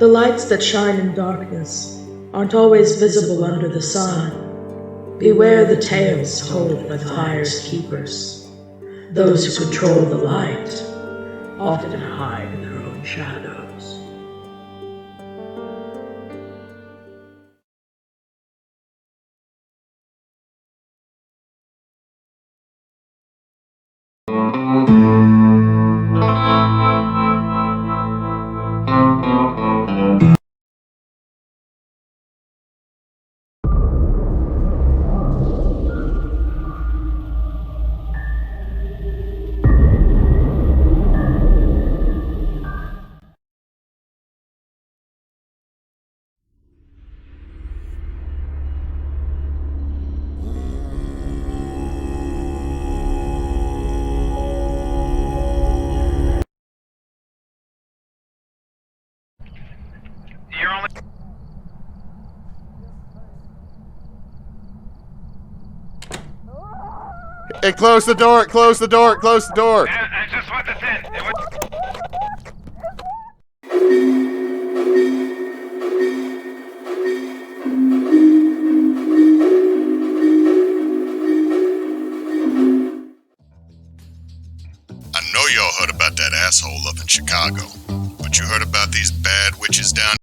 The lights that shine in darkness aren't always visible under the sun. Beware the tales told by fire's keepers. Those who control the light often hide in their own shadows. You're only. Hey, close the door! Close the door! Close the door! I just want this in. I know y'all heard about that asshole up in Chicago, but you heard about these bad witches down.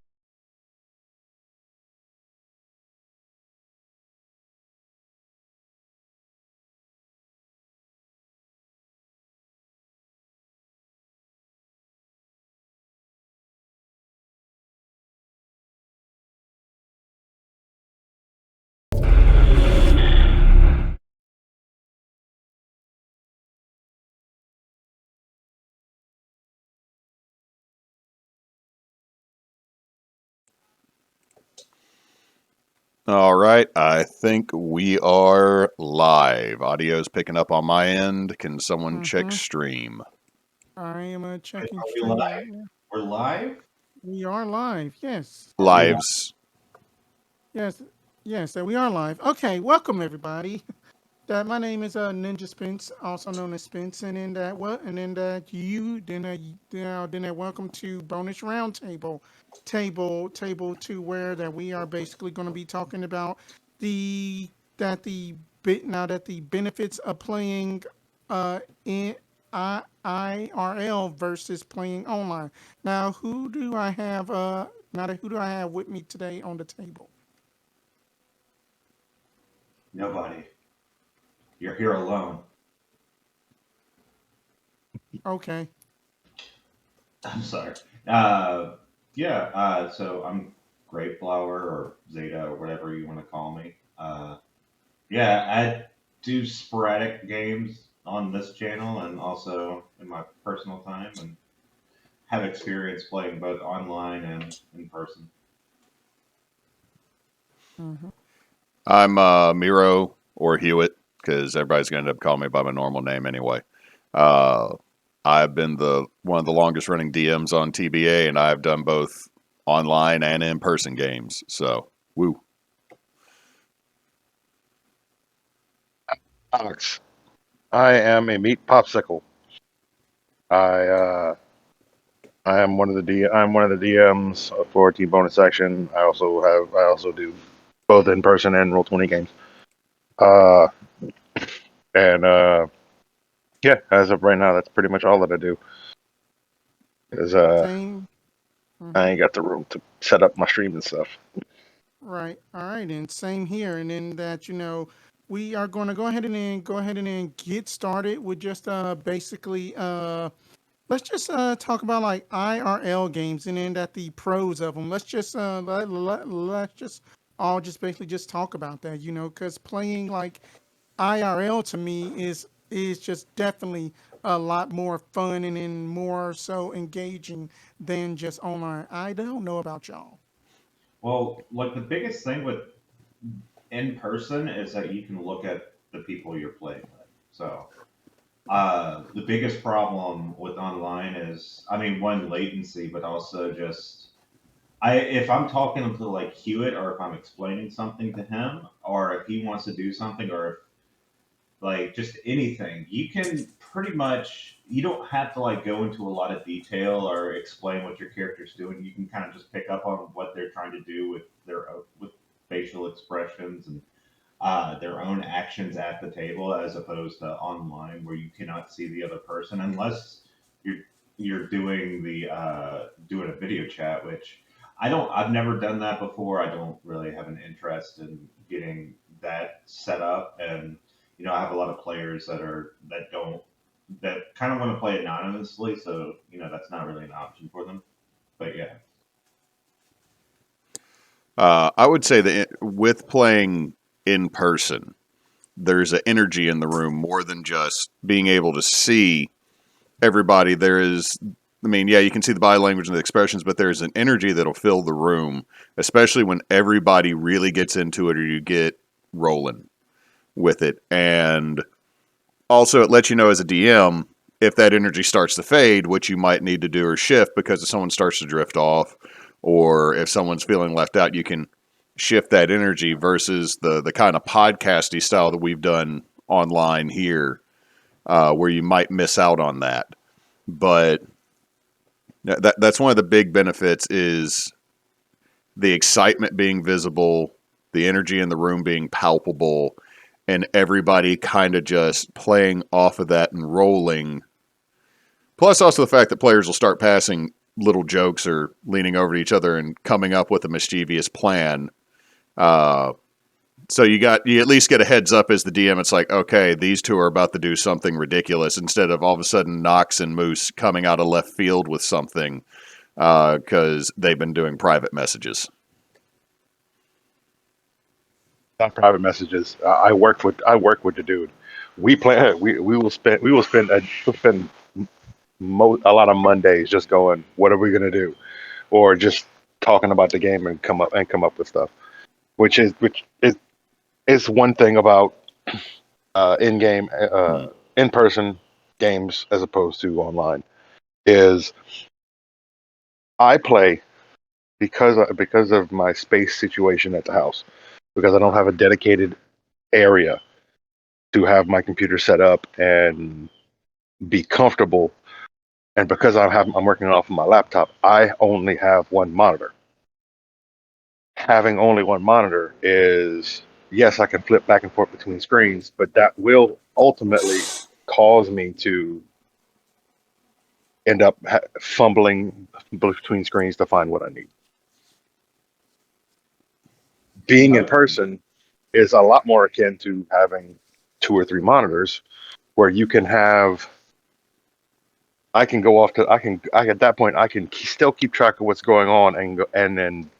All right, I think we are live. Audio's picking up on my end. Can someone check stream? I am checking Are we stream live? right now. We're live? We are live. Yes. Lives. Yes. Yes, we are live. Okay, welcome everybody. My name is Ninja Spence, also known as Spence, and then welcome to Bonus Roundtable, table to where that we are basically going to be talking about the benefits of playing in IRL versus playing online. Now, who do I have? Who do I have with me today on the table? Nobody. You're here alone. Okay. I'm sorry. So I'm Graveflower or Zeta or whatever you want to call me. I do sporadic games on this channel and also in my personal time and have experience playing both online and in person. Mm-hmm. I'm Miro or Hewitt, because everybody's going to end up calling me by my normal name anyway. I've been one of the longest running DMs on TBA, and I've done both online and in-person games. So, woo. Alex. I am a meat popsicle. I am one of the DMs for Team Bonus Action. I also do both in person and Roll20 games. Uh, and yeah, as of right now, that's pretty much all that I do. Because Same. Mm-hmm. I ain't got the room to set up my stream and stuff. Right. All right. And same here. And then we are going to go ahead and then get started with just basically let's just talk about like IRL games and then the pros of them. Let's just let's just all just basically just talk about that, because playing like IRL to me is just definitely a lot more fun and then more so engaging than just online. I don't know about y'all. Well, like the biggest thing with in person is that you can look at the people you're playing with. So the biggest problem with online is, I mean, one, latency, but also just if I'm talking to like Hewitt or if I'm explaining something to him or if he wants to do something or if like just anything. You can pretty much, you don't have to like go into a lot of detail or explain what your character's doing. You can kind of just pick up on what they're trying to do with with facial expressions and their own actions at the table, as opposed to online where you cannot see the other person unless you're doing the doing a video chat, which I've never done that before. I don't really have an interest in getting that set up, and I have a lot of players that kind of want to play anonymously, so that's not really an option for them. But yeah. I would say that with playing in person, there's an energy in the room more than just being able to see everybody. There is, I mean, yeah, you can see the body language and the expressions, but there's an energy that'll fill the room, especially when everybody really gets into it or you get rolling with it. And also, it lets you know as a DM if that energy starts to fade, what you might need to do or shift, because if someone starts to drift off or if someone's feeling left out, you can shift that energy versus the kind of podcasty style that we've done online here, where you might miss out on that. But that's one of the big benefits is the excitement being visible, the energy in the room being palpable, and everybody kind of just playing off of that and rolling. Plus, also the fact that players will start passing little jokes or leaning over to each other and coming up with a mischievous plan. So you at least get a heads up as the DM. It's like, okay, these two are about to do something ridiculous, instead of all of a sudden Knox and Moose coming out of left field with something because they've been doing private messages. Not private messages. I work with the dude. We'll spend a lot of Mondays just going, what are we gonna do, or just talking about the game and come up with stuff. Which is one thing about in game in person games as opposed to online is I play because of my space situation at the house, because I don't have a dedicated area to have my computer set up and be comfortable. And because I'm working off of my laptop, I only have one monitor. Having only one monitor is, yes, I can flip back and forth between screens, but that will ultimately cause me to end up fumbling between screens to find what I need. Being in person is a lot more akin to having two or three monitors where you can have I can go off to I at that point I can still keep track of what's going on and go, and then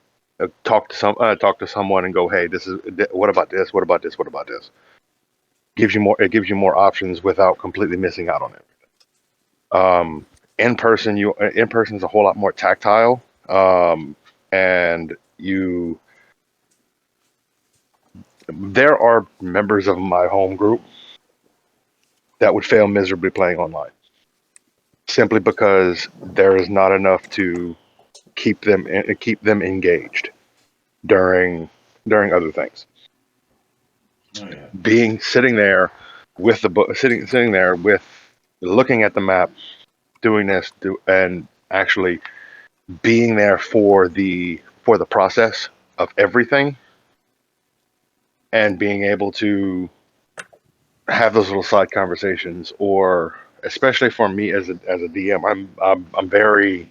talk to someone and go, hey, what about this, what about this, what about this. It gives you more options without completely missing out on it. In person is a whole lot more tactile, and there are members of my home group that would fail miserably playing online, simply because there is not enough to keep them engaged during other things. Oh yeah. Being sitting there with the book, sitting there with looking at the map, doing and actually being there for the process of everything, and being able to have those little side conversations, or especially for me as a DM, I'm very,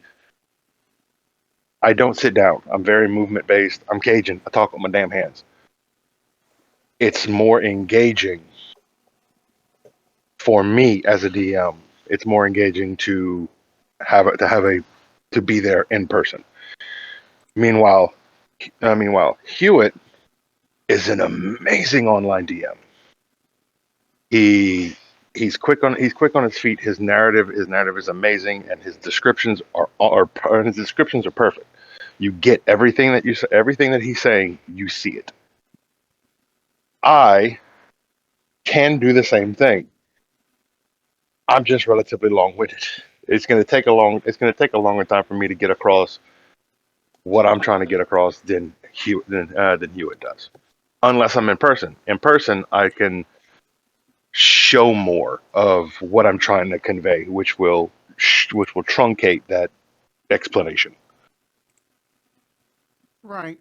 I don't sit down. I'm very movement based. I'm Cajun. I talk with my damn hands. It's more engaging for me as a DM. It's more engaging to to be there in person. Meanwhile, Hewitt is an amazing online DM. He's quick on his feet. His narrative is amazing, and his descriptions are perfect. You get everything that he's saying. You see it. I can do the same thing. I'm just relatively long-winded. It's going to take a longer time for me to get across what I'm trying to get across than Hewitt does. Unless I'm in person. In person, I can show more of what I'm trying to convey, which will truncate that explanation. Right.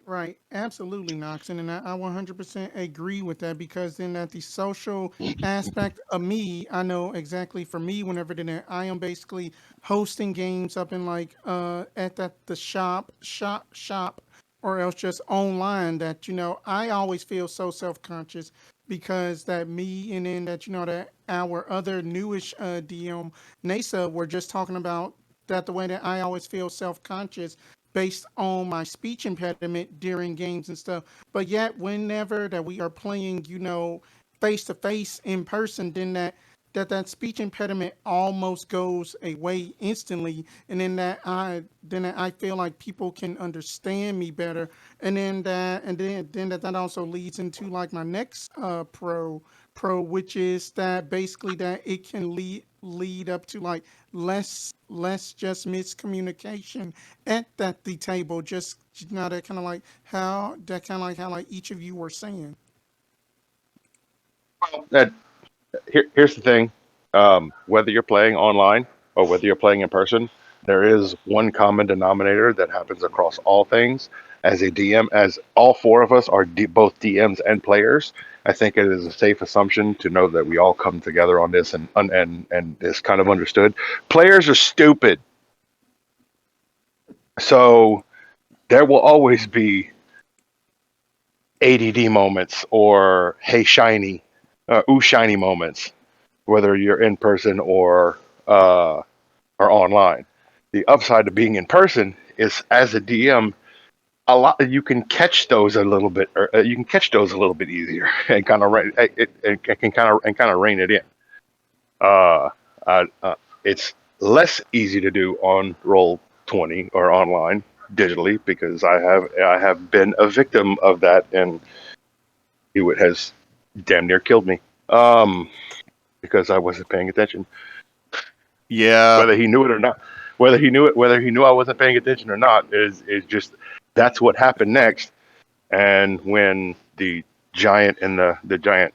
Absolutely, Noxon. And I 100% agree with that because then at the social aspect of me, I know exactly for me, whenever then I am basically hosting games up in like at the shop, or else just online that, I always feel so self-conscious because that me and then that, that our other newish DM, NASA, were just talking about that the way that I always feel self-conscious based on my speech impediment during games and stuff. But yet, whenever that we are playing, face to face in person, then that speech impediment almost goes away instantly, and then I feel like people can understand me better, and then that also leads into like my next which is that basically that it can lead up to like less just miscommunication at the table, just that kind of like how like each of you were saying. That here's the thing: whether you're playing online or whether you're playing in person, there is one common denominator that happens across all things. As a DM, as all four of us are both DMs and players, I think it is a safe assumption to know that we all come together on this and is kind of understood. Players are stupid, so there will always be ADD moments or hey shiny, ooh shiny moments, whether you're in person or online. The upside of being in person is, as a DM, a lot you can catch those a little bit, or you can catch those a little bit easier and kind of it can kind of rein it in. Uh, it's less easy to do on Roll 20 or online digitally because I have been a victim of that, and it has damn near killed me. Because I wasn't paying attention. Yeah, Whether he knew it or not, whether he knew I wasn't paying attention or not, is just that's what happened next. And when the giant and the giant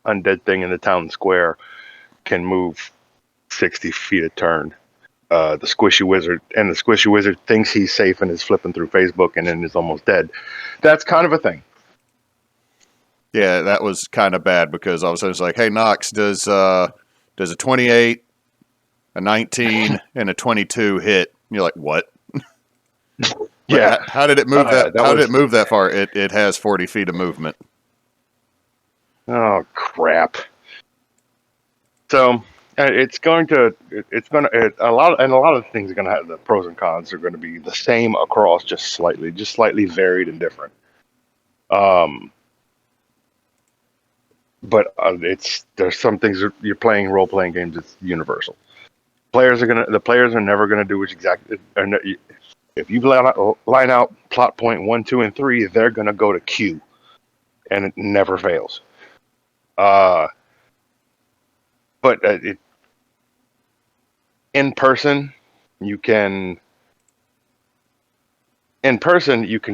undead thing in the town square can move 60 feet a turn, the squishy wizard thinks he's safe and is flipping through Facebook and then is almost dead. That's kind of a thing. yeah, that was kind of bad because all of a sudden it's like, hey Knox, does a 28, a 19, and a 22 hit? And you're like, what? Like, Yeah, how did it move that? that How did was it move that far? It has 40 feet of movement. oh crap. So a lot of things are going to have the pros and cons are going to be the same across, just slightly varied and different. But there's some things you're playing role playing games. It's universal. The players are never gonna do exactly. If you line out plot point 1, 2, and 3, they're gonna go to Q, and it never fails. Uh, but in person, you can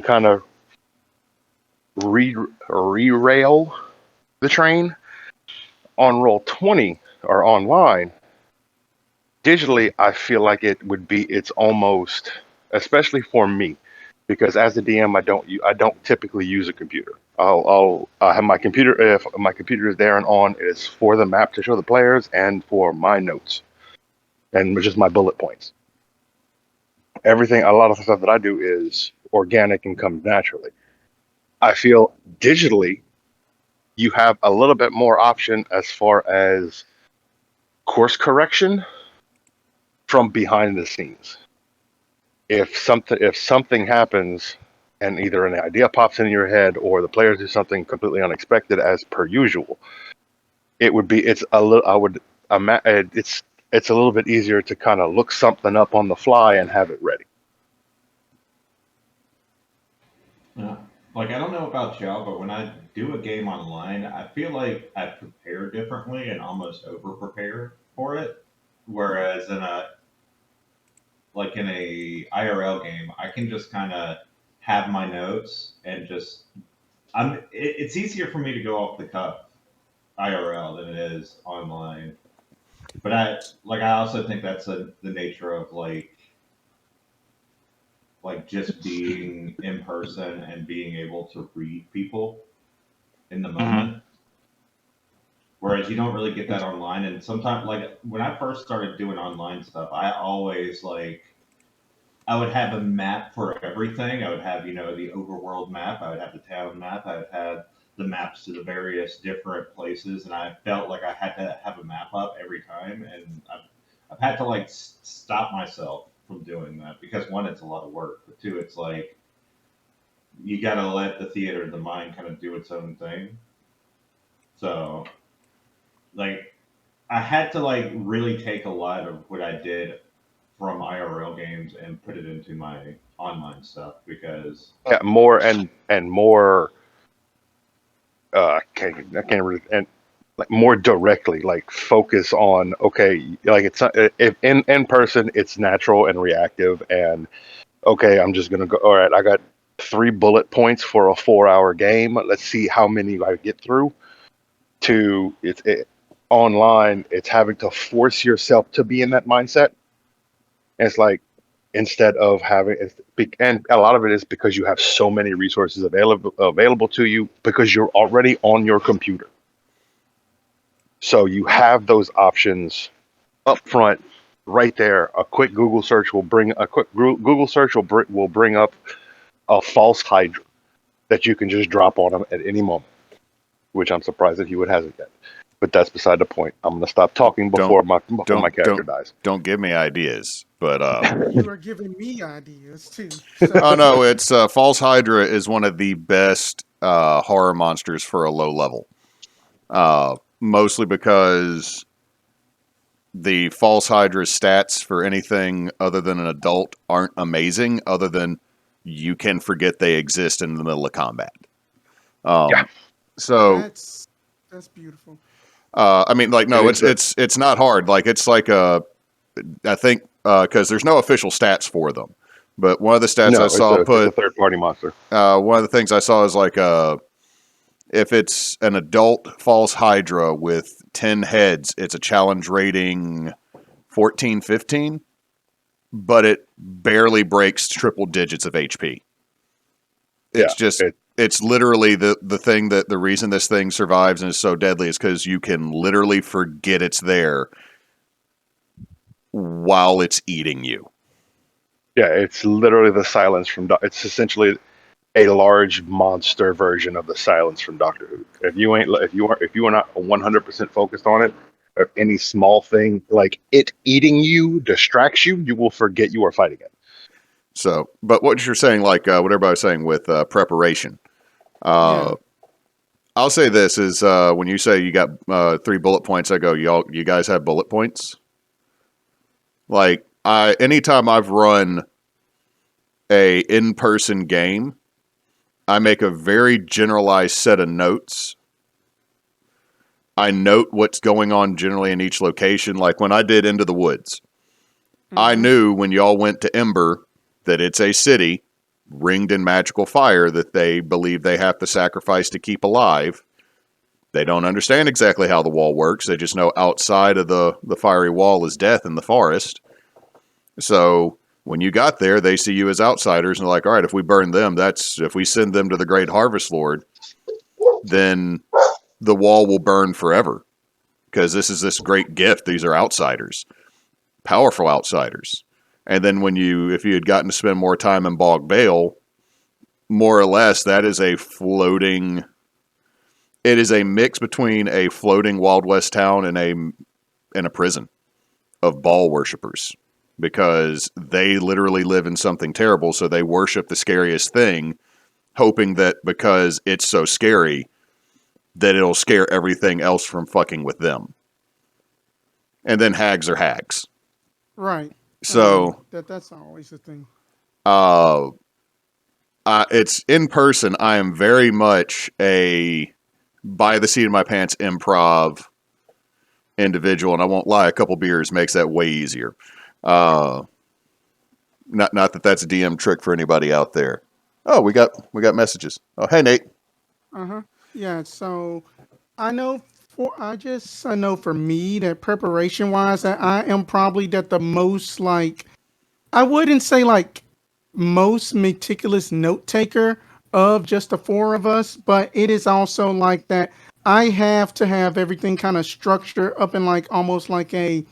kind of re-rail the train. On Roll 20 or online, digitally, I feel like it's almost, especially for me, because as a DM, I don't typically use a computer. I'll have my computer, if my computer is there and on, it's for the map to show the players and for my notes and just my bullet points. A lot of the stuff that I do is organic and comes naturally. I feel digitally, you have a little bit more option as far as course correction from behind the scenes. If something happens and either an idea pops in your head or the players do something completely unexpected as per usual, it's a little I would it's a little bit easier to kind of look something up on the fly and have it ready. Yeah. Like, I don't know about y'all, but when I do a game online, I feel like I prepare differently and almost over prepare for it. Whereas in a IRL game, I can just kind of have my notes and just it's easier for me to go off the cuff. IRL than it is online. But I also think that's the nature of just being in person and being able to read people in the moment. Whereas you don't really get that online. And sometimes, like when I first started doing online stuff, I always I would have a map for everything. I would have, the overworld map. I would have the town map. I would have the maps to the various different places, and I felt like I had to have a map up every time. And I've had to stop myself from doing that because one, it's a lot of work, but two, it's like you got to let the theater of the mind kind of do its own thing. So, like, I had to really take a lot of what I did from IRL games and put it into my online stuff because Yeah, more and more. I can't really and like more directly, like focus on okay, like it's not, if in person it's natural and reactive, and okay, I'm just gonna go. All right, I got 3 bullet points for a 4-hour game. Let's see how many I get through. To online, it's having to force yourself to be in that mindset. And it's like instead of having and a lot of it is because you have so many resources available to you because you're already on your computer, so you have those options up front right there. A quick Google search will bring will bring up a false hydra that you can just drop on them at any moment, which I'm surprised that he would hasn't yet, but that's beside the point. I'm going to stop talking Don't before my character don't dies. don't give me ideas. But You are giving me ideas too. oh So no, it's False Hydra is one of the best horror monsters for a low level. Mostly because the False Hydra stats for anything other than an adult aren't amazing, other than you can forget they exist in the middle of combat. Yeah, So that's beautiful. I mean, like, it no, is good. it's not hard. Like, it's like I think because there's no official stats for them, but one of the stats I No, saw it's a put third party monster. one of the things I saw is like if it's an adult false hydra with 10 heads, it's a challenge rating 14, 15, but it barely breaks triple digits of HP. It's Yeah, just it's literally the thing that the reason this thing survives and is so deadly is because you can literally forget it's there while it's eating you. yeah, it's literally the silence from. It's essentially a large monster version of the silence from Doctor Who. If you are not 100% focused on it, or any small thing like it eating you distracts you, you will forget you are fighting it. So, but what you're saying, like what everybody's saying with preparation, Yeah. I'll say this is when you say you got 3 bullet points, I go, you guys have bullet points. Like anytime I've run a in-person game, I make a very generalized set of notes. I note what's going on generally in each location. Like when I did Into the Woods, I Mm-hmm. knew when y'all went to Ember that it's a city ringed in magical fire that they believe they have to sacrifice to keep alive. They don't understand exactly how the wall works. They just know outside of the fiery wall is death in the forest. So when you got there, they see you as outsiders and they're like, all right, if we burn them, if we send them to the Great Harvest Lord, then the wall will burn forever. Because this is this great gift. These are outsiders, powerful outsiders. And then if you had gotten to spend more time in Bog Bale, more or less, that is it is a mix between a floating Wild West town and a prison of Baal worshippers, because they literally live in something terrible, so they worship the scariest thing, hoping that because it's so scary, that it'll scare everything else from fucking with them. And then hags are hags. Right. I mean So that's always the thing. uh, it's in person. I am very much a by the seat of my pants improv individual, and I won't lie, a couple beers makes that way easier. Uh, not that that's a DM trick for anybody out there. Oh, we got messages. Oh, hey Nate. Uh huh. Yeah. So I know I know for me that preparation wise, that I am probably that the most like I wouldn't say like most meticulous note taker of just the four of us, but it is also like that I have to have everything kind of structured up in like almost like a,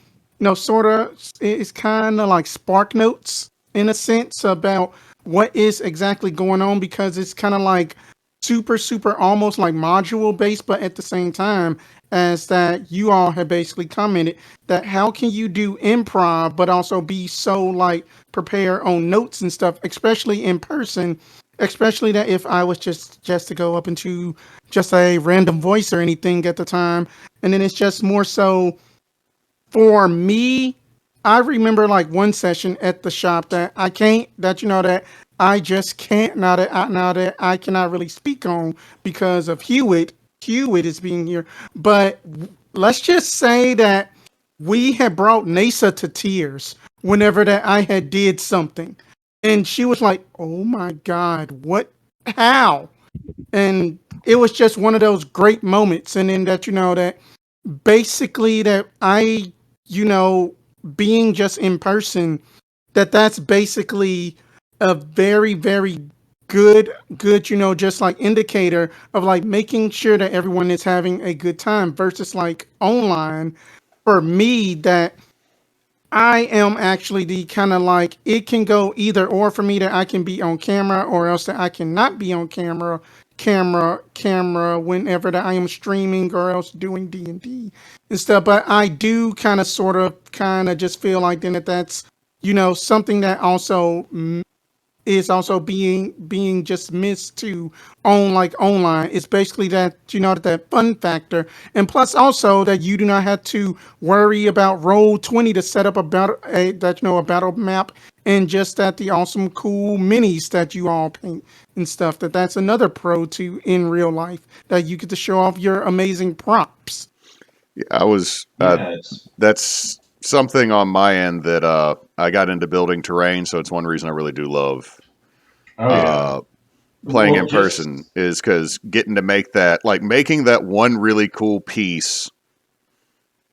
sort of, it's kind of like spark notes in a sense about what is exactly going on because it's kind of like super almost like module based, but at the same time as that you all have basically commented that how can you do improv but also be so like prepare on notes and stuff, especially in person, especially that if I was just to go up into just a random voice or anything at the time, and then it's just more so for me. I remember like one session at the shop that I can't that that I just can't now that I cannot really speak on because of Hewitt. Hewitt is being here, but let's just say that we had brought Nasa to tears whenever that I had did something. And she was like, "Oh my God, what? How?" And it was just one of those great moments. And then that, that basically that you know, being just in person, that's basically a very good, just like indicator of like making sure that everyone is having a good time versus like online for me that I am actually the kind of like it can go either or for me that I can be on camera or else that I cannot be on camera whenever that I am streaming or else doing D and stuff. But I do kind of just feel like then that's something that also is also being just missed to on like online. It's basically that that fun factor, and plus also that you do not have to worry about Roll20 to set up a battle a battle map, and just that the awesome cool minis that you all paint and stuff. That's another pro to in real life that you get to show off your amazing props. I was Yeah, it's that's something on my end that I got into building terrain, so it's one reason I really do love oh yeah. playing Well, in person is because getting to make that, like making that one really cool piece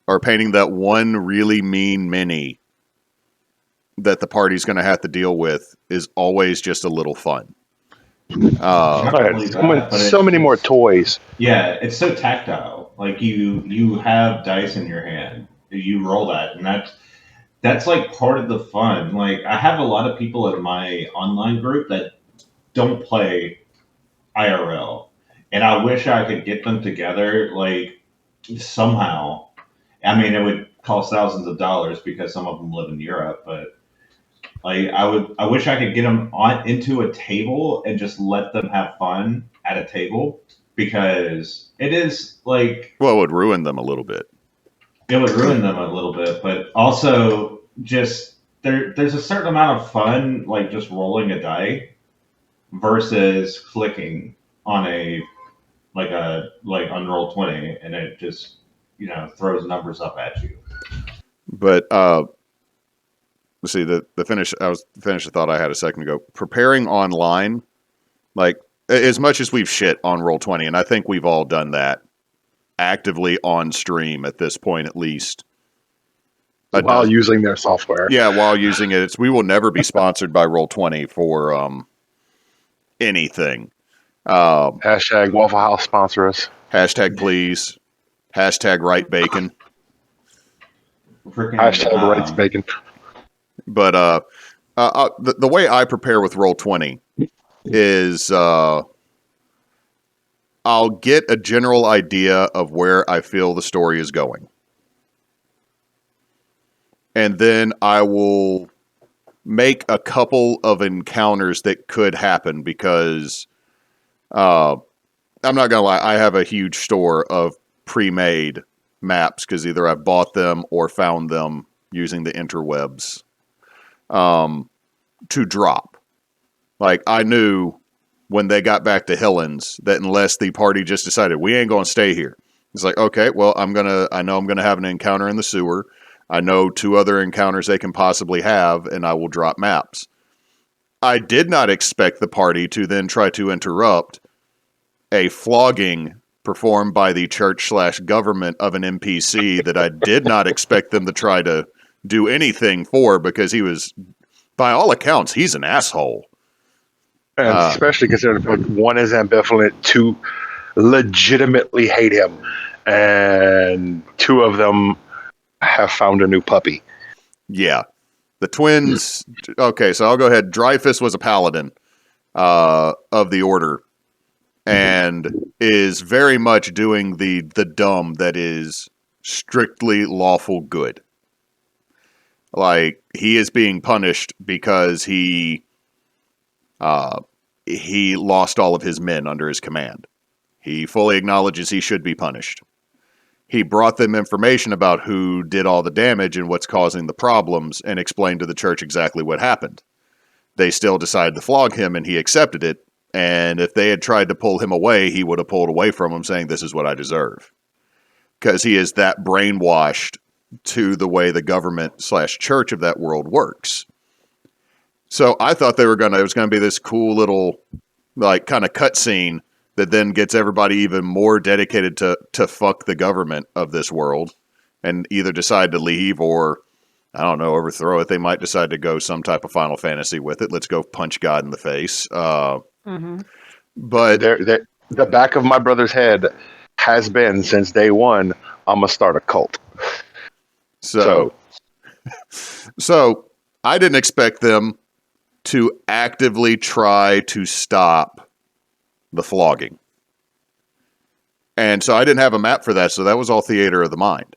or painting that one really mean mini that the party's going to have to deal with is always just a little fun. not I had only that, but so many more toys. yeah, it's so tactile. Like you have dice in your hand, you roll that, and that's like part of the fun. Like I have a lot of people in my online group that don't play IRL, and I wish I could get them together like somehow. I mean, it would cost thousands of dollars because some of them live in Europe, but like I wish I could get them on into a table and just let them have fun at a table because it is like Well, it would ruin them a little bit. it would ruin them a little bit, but also just there's a certain amount of fun like just rolling a die versus clicking on on Roll20 and it just throws numbers up at you. But let's see the finish. I was finish the thought I had a second ago. Preparing online, like as much as we've shit on Roll20, and I think we've all done that actively on stream at this point, at least. While using their software. Yeah, while using it. We will never be sponsored by Roll20 for anything. Hashtag Waffle House sponsor us. Hashtag please. Hashtag right bacon. Freaking, Hashtag rights bacon. But the way I prepare with Roll20 is I'll get a general idea of where I feel the story is going. And then I will make a couple of encounters that could happen because I'm not going to lie, I have a huge store of pre-made maps because either I've bought them or found them using the interwebs to drop. Like I knew when they got back to Hillens that unless the party just decided we ain't going to stay here, it's like, okay, well, I know I'm going to have an encounter in the sewer. I know 2 other encounters they can possibly have, and I will drop maps. I did not expect the party to then try to interrupt a flogging performed by the church/government of an NPC that I did not expect them to try to do anything for, because he was, by all accounts, he's an asshole. And especially considering one is ambivalent, two legitimately hate him, and two of them have found a new puppy. Yeah. The twins. Okay, so I'll go ahead. Dreyfus was a paladin of the order, and is very much doing the dumb that is strictly lawful good. Like, he is being punished because he lost all of his men under his command. He fully acknowledges he should be punished. He brought them information about who did all the damage and what's causing the problems, and explained to the church exactly what happened. They still decided to flog him, and he accepted it. And if they had tried to pull him away, he would have pulled away from them, saying, "This is what I deserve." Because he is that brainwashed to the way the government/church of that world works. So I thought it was going to be this cool little, like, kind of cutscene that then gets everybody even more dedicated to fuck the government of this world, and either decide to leave or, I don't know, overthrow it. They might decide to go some type of Final Fantasy with it. Let's go punch God in the face. But the back of my brother's head has been, since day one, I'm going to start a cult. So I didn't expect them to actively try to stop the flogging. And so I didn't have a map for that, so that was all theater of the mind.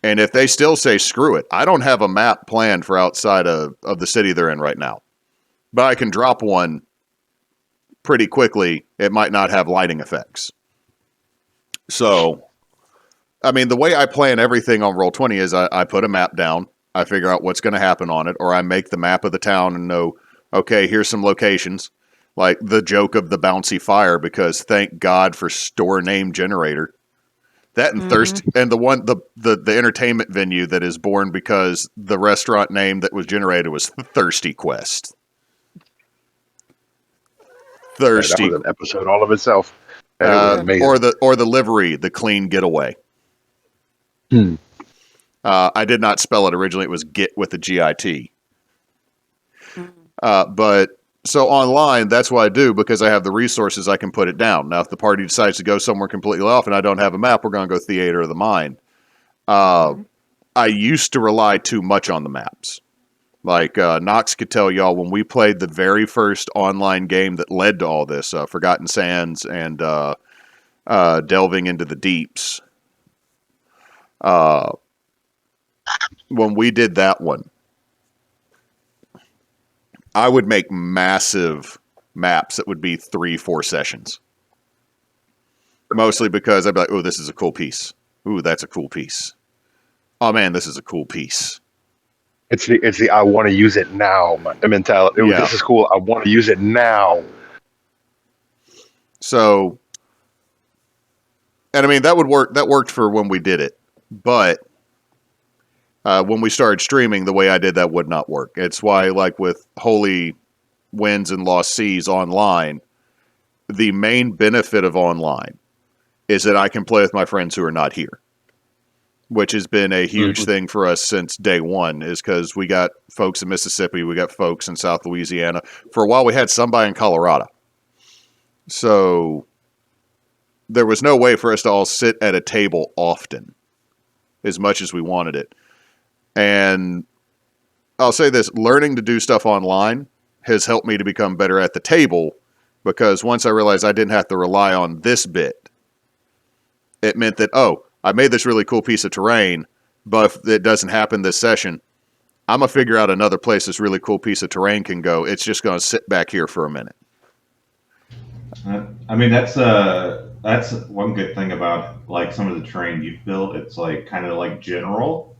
And if they still say screw it, I don't have a map planned for outside of the city they're in right now. But I can drop one pretty quickly. It might not have lighting effects. So, I mean, the way I plan everything on Roll20 is I put a map down, I figure out what's going to happen on it, or I make the map of the town and know, okay, here's some locations. Like the joke of the bouncy fire, because thank God for store name generator. That and Thirsty, and the entertainment venue that is born because the restaurant name that was generated was Thirsty Quest. Thirsty. That was an episode all of itself. It was amazing. Or the livery, the clean getaway. I did not spell it originally. It was get with the GIT. But so online, that's what I do, because I have the resources. I can put it down. Now, if the party decides to go somewhere completely off and I don't have a map, we're going to go theater of the mind. I used to rely too much on the maps. Like Knox could tell y'all, when we played the very first online game that led to all this, Forgotten Sands and Delving into the Deeps. When we did that one, I would make massive maps that would be 3-4 sessions. Mostly because I'd be like, oh, this is a cool piece. Ooh, that's a cool piece. Oh man, this is a cool piece. It's the I want to use it now mentality. Yeah. This is cool. I want to use it now. So, and I mean, that would work. That worked for when we did it. But when we started streaming, the way I did that would not work. It's why, like with Holy Winds and Lost Seas online, the main benefit of online is that I can play with my friends who are not here, which has been a huge thing for us since day one, is because we got folks in Mississippi, we got folks in South Louisiana. For a while, we had somebody in Colorado. So there was no way for us to all sit at a table often, as much as we wanted it. And I'll say this, learning to do stuff online has helped me to become better at the table, because once I realized I didn't have to rely on this bit, it meant that, oh, I made this really cool piece of terrain, but if it doesn't happen this session, I'm going to figure out another place this really cool piece of terrain can go. It's just going to sit back here for a minute. I mean, that's one good thing about like some of the terrain you've built. It's like kind of like general.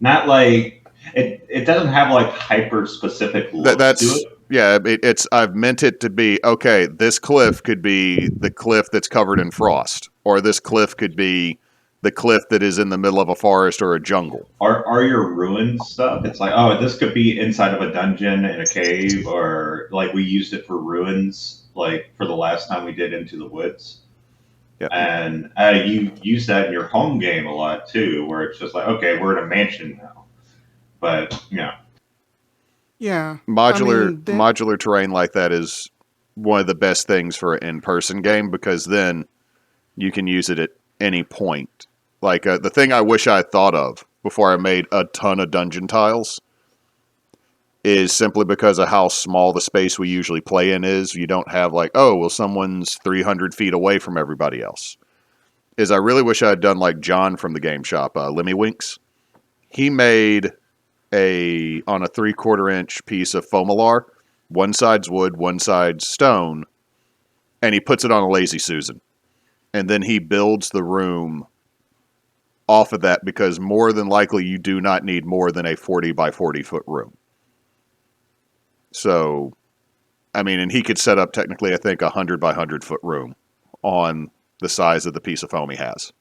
Not like it doesn't have like hyper specific looks to it. Yeah, it's I've meant it to be, okay, this cliff could be the cliff that's covered in frost, or this cliff could be the cliff that is in the middle of a forest or a jungle. Are your ruins stuff? It's like, oh, this could be inside of a dungeon in a cave, or like we used it for ruins, like for the last time we did Into the Woods. Yep. And you use that in your home game a lot too, where it's just like, okay, we're in a mansion now. But Yeah. I Modular mean, modular terrain like that is one of the best things for an in-person game because then you can use it at any point. Like the thing I wish I had thought of before I made a ton of dungeon tiles is simply because of how small the space we usually play in is. You don't have like, oh, well, someone's 300 feet away from everybody else. Is I really wish I had done like John from the game shop, Lemmy Winks. He made on a 3/4 inch piece of Fomalar. One side's wood, one side's stone, and he puts it on a Lazy Susan. And then he builds the room off of that because more than likely you do not need more than a 40 by 40 foot room. So, I mean, and he could set up technically, I think, 100 by 100 foot room on the size of the piece of foam he has.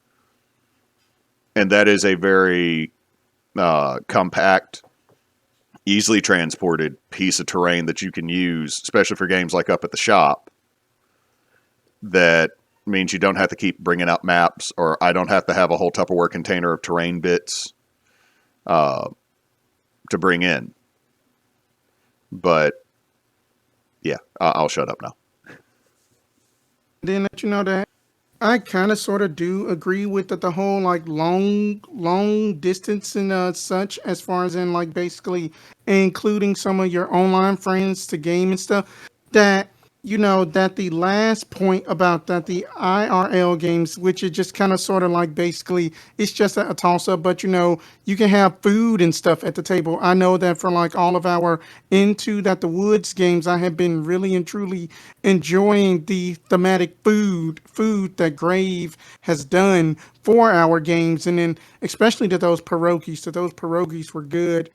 And that is a very compact, easily transported piece of terrain that you can use, especially for games like Up at the Shop. That means you don't have to keep bringing out maps, or I don't have to have a whole Tupperware container of terrain bits to bring in. But yeah, I'll shut up now. then let you know that I kind of sort of do agree with the whole like long distance and such, as far as in like basically including some of your online friends to game and stuff. That that the last point about that the IRL games, which is just kind of sort of like basically it's just a toss up, but you can have food and stuff at the table. I know that for like all of our Into That the Woods games, I have been really and truly enjoying the thematic food that Grave has done for our games, and then especially to those pierogies. So those pierogies were good.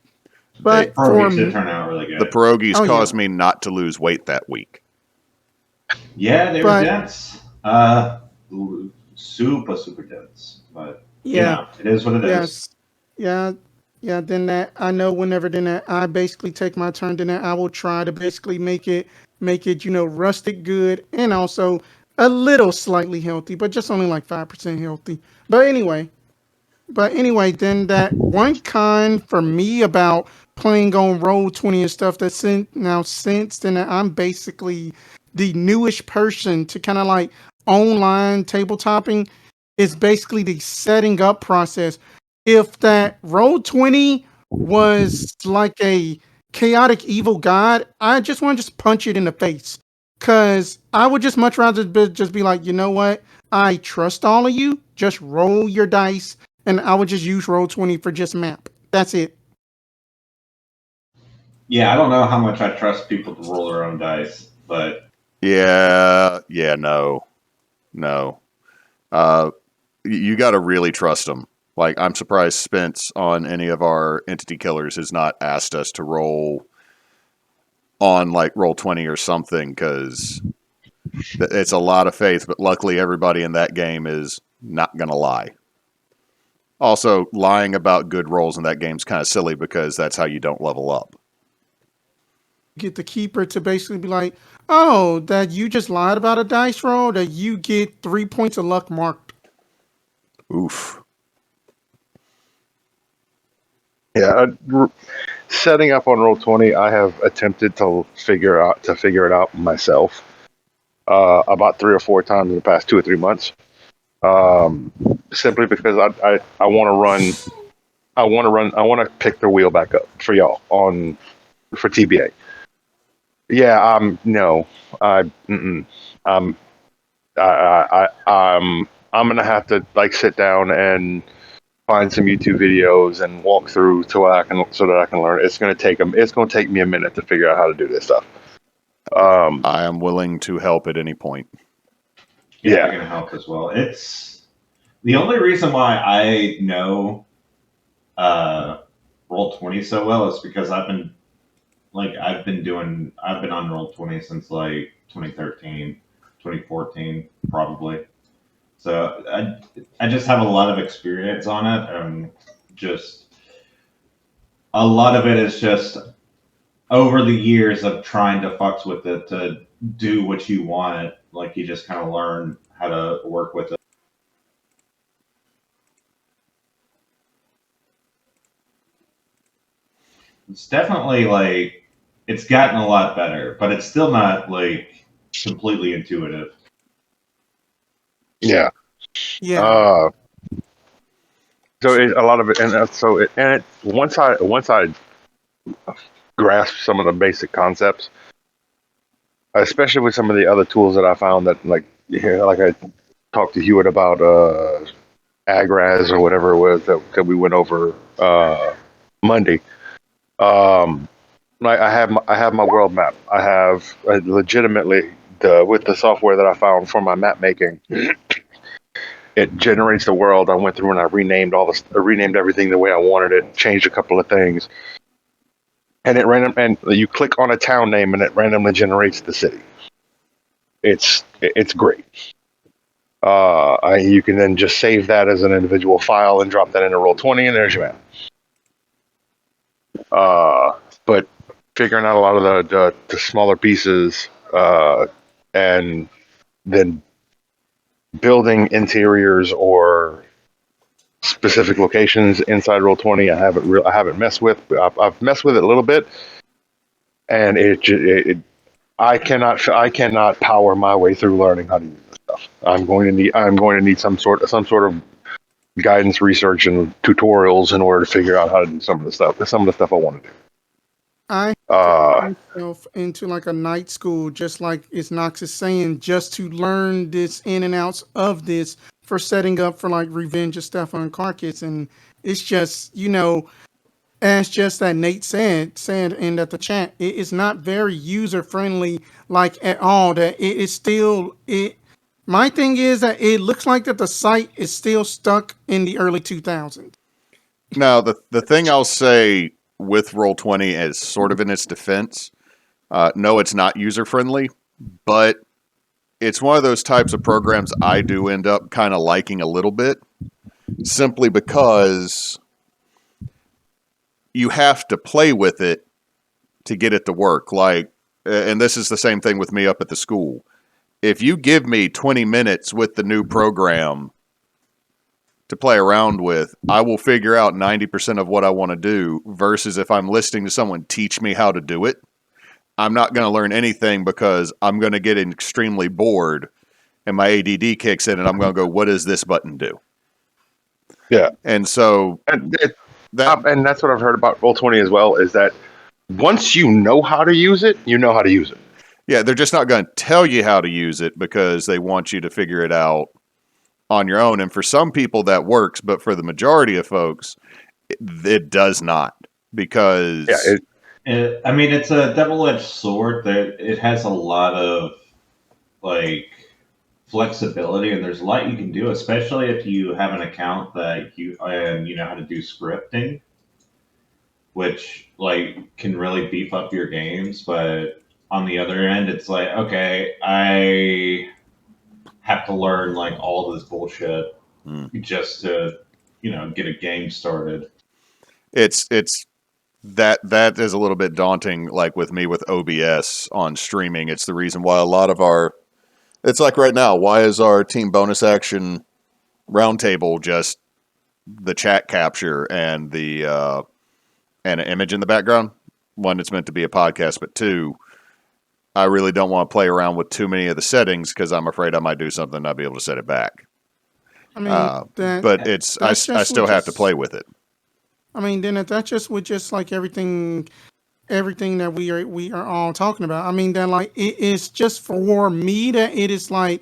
They But for pierogies did turn out really The good. pierogies oh yeah, caused me not to lose weight that week. Yeah, they were but dense. Super dense. But yeah, it is what it is. yes, yeah, yeah. Then that I know whenever then that I basically take my turn, then that I will try to basically make it rustic good and also a little slightly healthy, but just only like 5% healthy. But anyway, then that one con for me about playing on Roll20 and stuff that's since then I'm basically the newish person to kind of like online tabletopping is basically the setting up process. If that Roll20 was like a chaotic evil god, I just want to just punch it in the face. Cause I would just much rather just be like, you know what? I trust all of you. Just roll your dice, and I would just use Roll20 for just map. That's it. Yeah, I don't know how much I trust people to roll their own dice, but Yeah, no. Uh, you got to really trust them. Like, I'm surprised Spence on any of our entity killers has not asked us to roll on like Roll20 or something because it's a lot of faith. But luckily, everybody in that game is not going to lie. Also, lying about good rolls in that game is kind of silly because that's how you don't level up. Get the keeper to basically be like, oh, that you just lied about a dice roll, that you get 3 points of luck marked. Oof. Yeah, setting up on Roll20, I have attempted to figure it out myself about 3 or 4 times in the past 2 or 3 months. Simply because I want to run, I want to pick the wheel back up for y'all for TBA. Yeah, no, I, mm-mm. um, I'm gonna have to like sit down and find some YouTube videos and walk through so that I can learn. It's gonna take me a minute to figure out how to do this stuff. I am willing to help at any point. yeah, they're gonna help as well. It's the only reason why I know Roll20 so well is because I've been on Roll20 since like 2013, 2014 probably. So I just have a lot of experience on it, and just a lot of it is just over the years of trying to fucks with it to do what you want. Like you just kind of learn how to work with it. It's definitely like it's gotten a lot better, but it's still not like completely intuitive. Yeah. Yeah. Uh, so a lot of it, and once I grasp some of the basic concepts, especially with some of the other tools that I found that like I talked to Hewitt about agraz or whatever it was that we went over Monday. Um, like I have my world map. I have legitimately the with the software that I found for my map making. It generates the world. I went through and I renamed everything the way I wanted it, changed a couple of things, and and you click on a town name and it randomly generates the city. It's great. You can then just save that as an individual file and drop that into Roll20, and there's your map. But figuring out a lot of the smaller pieces and then building interiors or specific locations inside Roll20, I haven't messed with. I've messed with it a little bit, and I cannot power my way through learning how to use this stuff. I'm going to need some sort of guidance, research, and tutorials in order to figure out how to do some of the stuff. Some of the stuff I want to do. I Uh, myself into like a night school, just like is Knox is saying, just to learn this in and outs of this for setting up for like Revenge of Stefan Karkis. And it's just, as just that Nate said in the chat, it is not very user friendly, like at all. That it is still it. My thing is that it looks like that the site is still stuck in the early 2000s. Now, the thing I'll say with Roll20 is sort of in its defense. No, it's not user friendly, but it's one of those types of programs I do end up kind of liking a little bit, simply because you have to play with it to get it to work. Like, and this is the same thing with me up at the school. If you give me 20 minutes with the new program to play around with, I will figure out 90% of what I want to do, versus if I'm listening to someone teach me how to do it, I'm not going to learn anything because I'm going to get extremely bored and my ADD kicks in and I'm going to go, what does this button do? yeah, And so and that's what I've heard about Roll20 as well. Is that once you know how to use it, you know how to use it. Yeah, they're just not going to tell you how to use it because they want you to figure it out on your own. And for some people that works, but for the majority of folks, it does not, because I mean, it's a double-edged sword. That it has a lot of like flexibility, and there's a lot you can do, especially if you have an account that you know how to do scripting, which like can really beef up your games. But on the other end, it's like, okay, I have to learn like all this bullshit just to get a game started. it's that is a little bit daunting. Like with me with OBS on streaming, it's the reason why a lot of it's like right now, why is our team bonus action roundtable just the chat capture and the and an image in the background? One, it's meant to be a podcast, but two, I really don't want to play around with too many of the settings because I'm afraid I might do something and not be able to set it back. I mean, But I still have to play with it. I mean, then that's just with just like everything that we are all talking about. I mean, that like it is just for me that it is like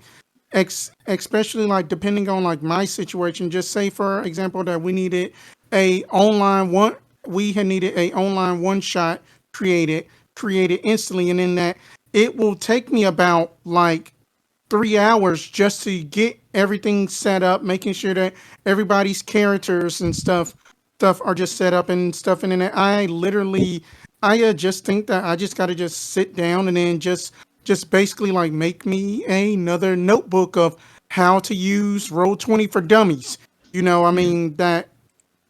especially like depending on like my situation. Just say for example that we had needed a online one shot created instantly, and then that it will take me about like 3 hours just to get everything set up, making sure that everybody's characters and stuff are just set up and stuff. And then I just think that I just got to just sit down and then just basically like make me another notebook of how to use Roll20 for Dummies. I mean that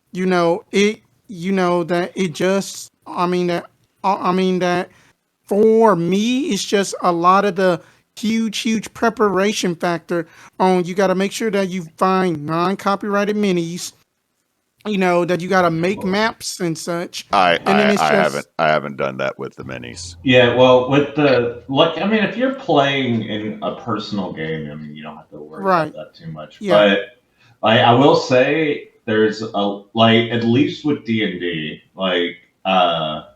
that it just I mean that for me it's just a lot of the huge preparation factor on. You got to make sure that you find non-copyrighted minis. That you got to make maps and such, and then it's just I haven't done that with the minis. Yeah, well, with the I mean, if you're playing in a personal game, I mean, you don't have to worry right. about that too much. Yeah. But I will say, there's at least with D&D,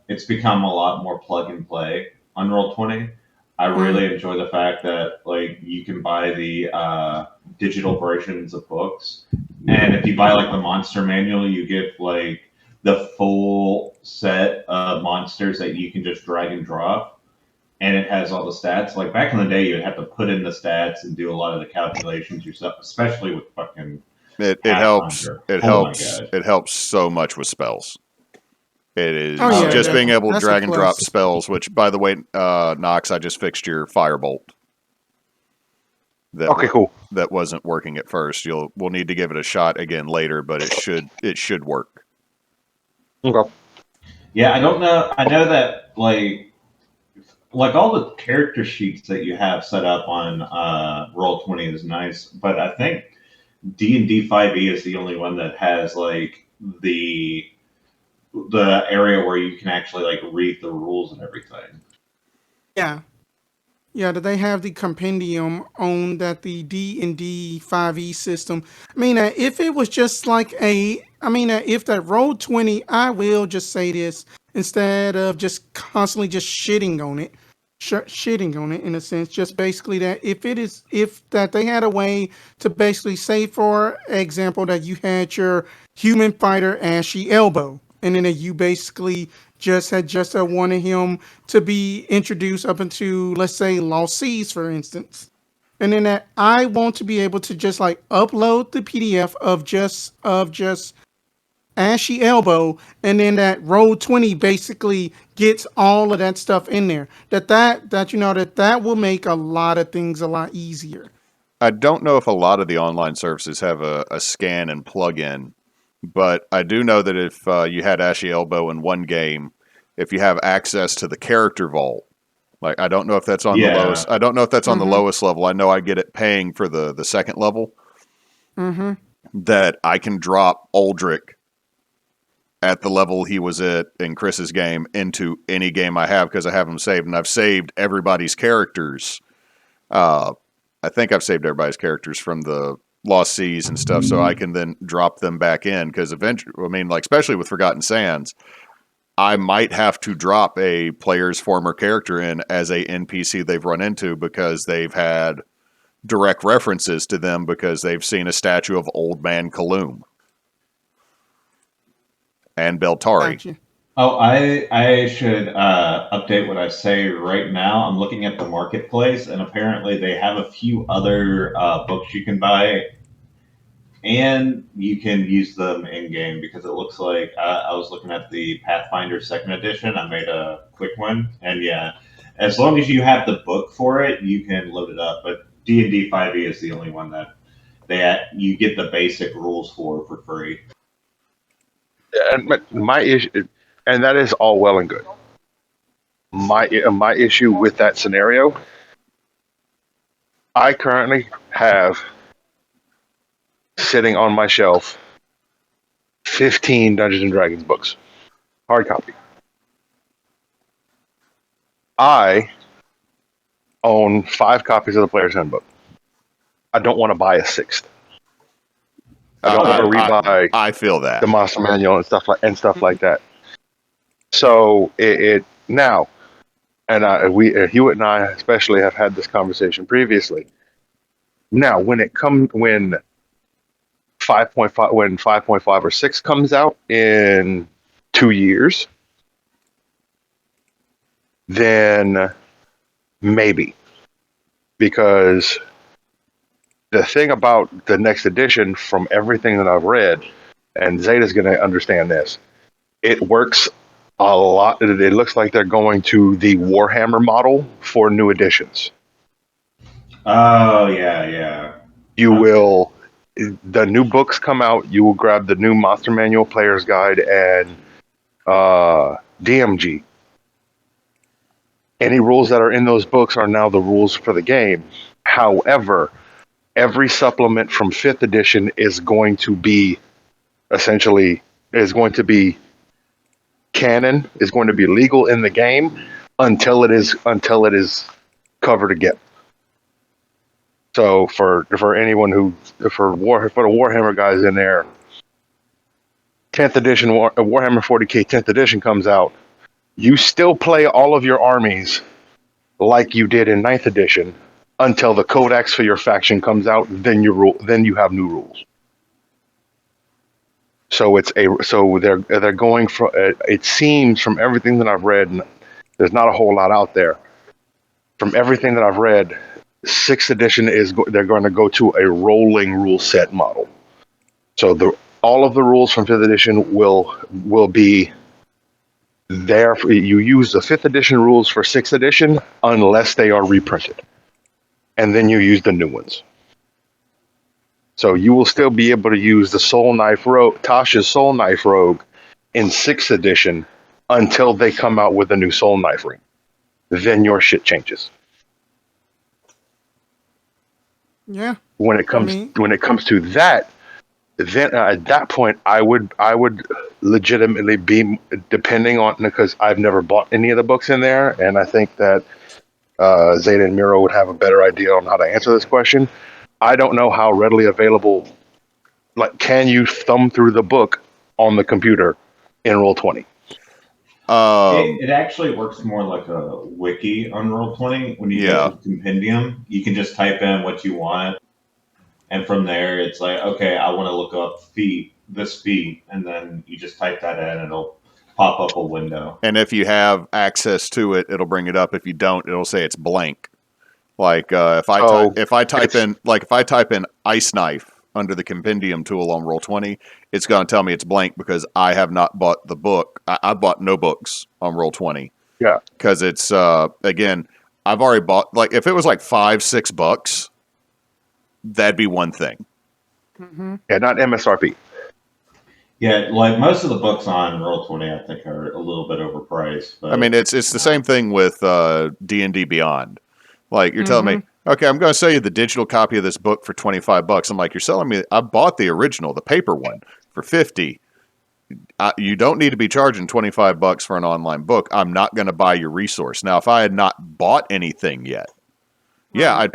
it's become a lot more plug and play on Roll20. I really enjoy the fact that you can buy the digital versions of books, and if you buy the monster manual, you get the full set of monsters that you can just drag and drop, and it has all the stats. Like back in the day, you'd have to put in the stats and do a lot of the calculations yourself, especially with fucking It helps. Pathfinder. It Oh my helps. god. It helps so much with spells. It is Oh yeah, just being able to that's a drag and drop plus. spells. Which, by the way, Knox, I just fixed your firebolt. Okay, cool. That wasn't working at first. We'll need to give it a shot again later, but it should work. Okay. Yeah, I don't know. I know that all the character sheets that you have set up on Roll20 is nice, but I think D&D 5e is the only one that has the area where you can actually read the rules and everything. Yeah. Yeah, that they have the compendium on that the D&D 5e system. I mean, if it was just if that Roll20, I will just say this instead of just constantly just shitting on it, in a sense, just basically that if that they had a way to basically say, for example, that you had your human fighter Ashy Elbow, and then you basically just wanted him to be introduced up into, let's say, Lost Seas, for instance. And then that I want to be able to just upload the PDF of just Ashy Elbow, and then that Roll20 basically gets all of that stuff in there. That will make a lot of things a lot easier. I don't know if a lot of the online services have a scan and plug-in, but I do know that if you had Ashy Elbow in one game, if you have access to the character vault, I don't know if that's on the lowest. I don't know if that's on the lowest level. I know I get it paying for the second level. That I can drop Aldrich at the level he was at in Chris's game into any game I have because I have them saved, and I've saved everybody's characters. I think I've saved everybody's characters from the Lost Seas and stuff, so I can then drop them back in because eventually, I mean, especially with Forgotten Sands, I might have to drop a player's former character in as a NPC they've run into because they've had direct references to them because they've seen a statue of Old Man Kaloum and Beltari. Gotcha. Oh, I should update what I say right now. I'm looking at the marketplace, and apparently they have a few other books you can buy, and you can use them in game because it looks like I was looking at the Pathfinder Second Edition. I made a quick one, and yeah, as long as you have the book for it, you can load it up. But D&D 5e is the only one that you get the basic rules for free. And my issue, and that is all well and good. My issue with that scenario, I currently have sitting on my shelf 15 Dungeons and Dragons books, hard copy. I own 5 copies of the Player's Handbook. I don't want to buy a 6th. I don't want to rebuy. I feel that the Monster Manual and stuff like that. So it now, and Hewitt and I especially have had this conversation previously. Now, when 5.5 or 6 comes out in 2 years, then maybe, because the thing about the next edition, from everything that I've read, and Zeta's going to understand this, it works a lot. It looks like they're going to the Warhammer model for new editions. Oh, yeah. You will, the new books come out, you will grab the new Monster Manual Player's Guide and DMG. Any rules that are in those books are now the rules for the game. However, every supplement from 5th edition is going to be essentially is going to be canon, is going to be legal in the game until it is covered again. So for anyone who for the Warhammer guys in there, 10th edition Warhammer 40K 10th edition comes out. You still play all of your armies like you did in 9th edition until the codex for your faction comes out. Then you have new rules. So they're going for it seems from everything that I've read, and there's not a whole lot out there. From everything that I've read, 6th edition they're going to go to a rolling rule set model. So all of the rules from 5th edition will be there. You use the 5th edition rules for 6th edition unless they are reprinted, and then you use the new ones. So you will still be able to use the Soul Knife Rogue, Tasha's Soul Knife Rogue, in 6th edition until they come out with a new Soul Knife ring. Then your shit changes. Yeah. When it comes to that, then at that point I would legitimately be depending on, because I've never bought any of the books in there, and I think that Zeta and Miro would have a better idea on how to answer this question. I don't know how readily available. Like, can you thumb through the book on the computer in Roll20? It actually works more like a wiki on Roll20. When you go to the compendium, you can just type in what you want, and from there it's like, okay, I want to look up this feat, and then you just type that in, and it'll pop up a window. And if you have access to it, it'll bring it up. If you don't, it'll say it's blank. Like if I type in ice knife under the compendium tool on Roll20, it's going to tell me it's blank because I have not bought the book. I bought no books on Roll20. Yeah, because it's again, I've already bought. Like if it was like $5-6, that'd be one thing. Mm-hmm. Yeah, not MSRP. Yeah, like most of the books on Roll20, I think, are a little bit overpriced. But I mean, it's the same thing with D&D Beyond. Like you're telling me, okay, I'm going to sell you the digital copy of this book for $25. I'm like, you're selling me. I bought the original, the paper one, for $50. You don't need to be charging $25 for an online book. I'm not going to buy your resource. Now, if I had not bought anything yet, I